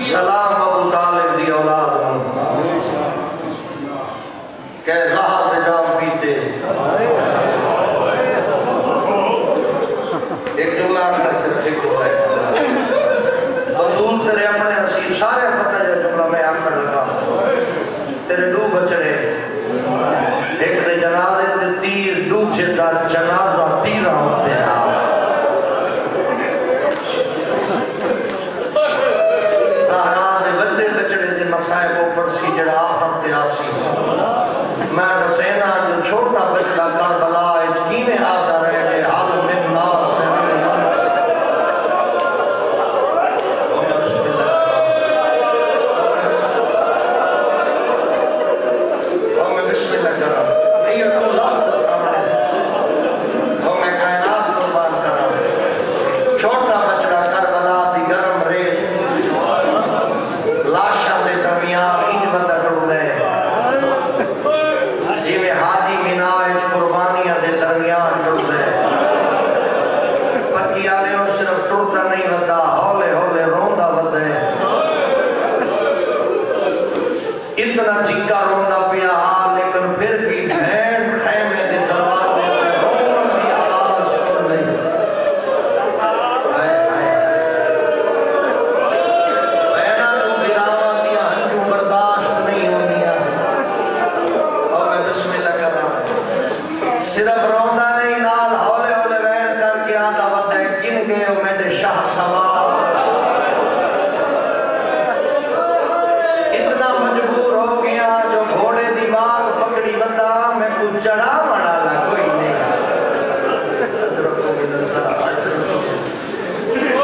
سلام ابو طالب دی اولاد کہ زہر دے جام پیتے ایک جملہ کا صرف ایک ہو ہے بندول تیرے اپنے حسین سارے پتہ جو جملہ میں آکر لگا تیرے دو بچڑے ایک دے جنازے تے تیر دوسرے دا جنازہ تیرہ ہوتے ہیں مسائب کو پرسی جڑا آخر تے آسی میں دسینا جو چھوٹا بچہ کربلا اجکی میں آتا رہے کہ حال من ناس بسم اللہ کرا نہیں تو لفظ سامنے تو میں کائنات قربان کرا چھوٹا بچہ کربلا دی گرم ریت لاشا دے درمیان ہی بندہ ٹوٹ دے جی میں حاجی مناج قربانیاں دے درمیان ٹوٹ دے پکی آلے ہوں صرف ٹوٹا نہیں بندہ ہولے ہولے روندہ بندے اتنا چکا روندہ پیا لیکن پھر بھی بھین خیمے دے دروازے پہ رون دی آواز سن لئی صرف روندہ نہیں نال ہولے ہولے وین کر کے آدھا وقت ہے کن گئے ہو میرے شاہ سوار اتنا مجبور ہو گیا جو گھوڑے دی باغ پکڑی بندہ میں کچھ چڑھا مڑا لا کوئی نہیں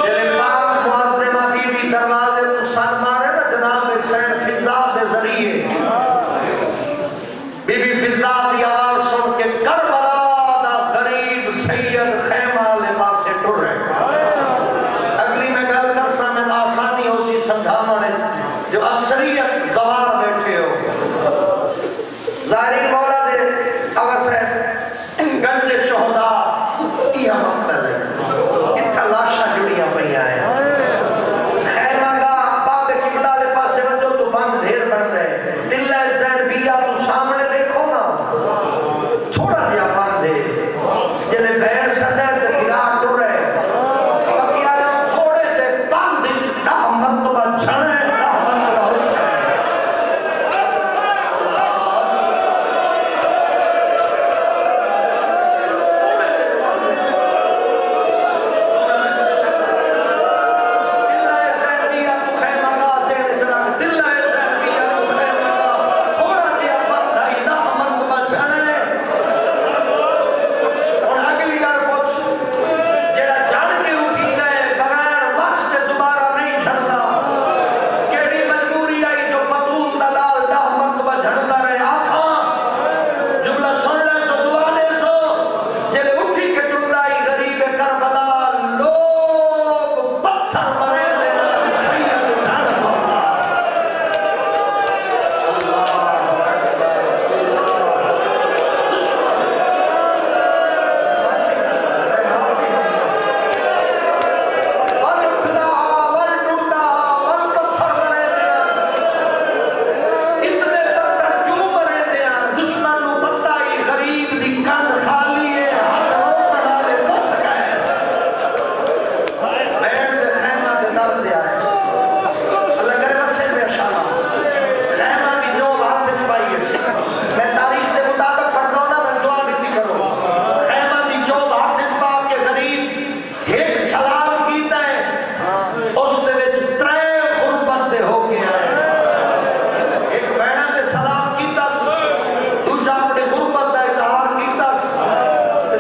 جلے پاک معظمہ بی بی دروازے تو سن مارے نا جناب سین فضا دے ذریعے بی بی فضا دی آواز سن کے کربلا دا غریب سید خیمہ لباس سے ٹر رہے اگلی میں گل کرسا میں آسانی ہو سی سمجھا مڑے جو اکثریت زوار بیٹھے ہو ظاہری مولا دے اوس ہے گنج شہداء یہ مقتل ہے اتھا لاشا جڑیاں پہی آئے خیمہ کا باب قبلہ لباس سے وجہ تو بند دھیر بند ہے دل ہے زین بیا تو سامنے دیکھو نا تھوڑا دیا بند ہے جلے بہن سجا تے گرا ٹر رہے باقی آلے تھوڑے تے بند دا مرتبہ چھڑے دا مرتبہ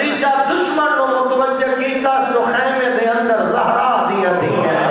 اچھے دشمن کو متوجہ کیتا جو خیمے دے اندر زہرا دیا دی ہے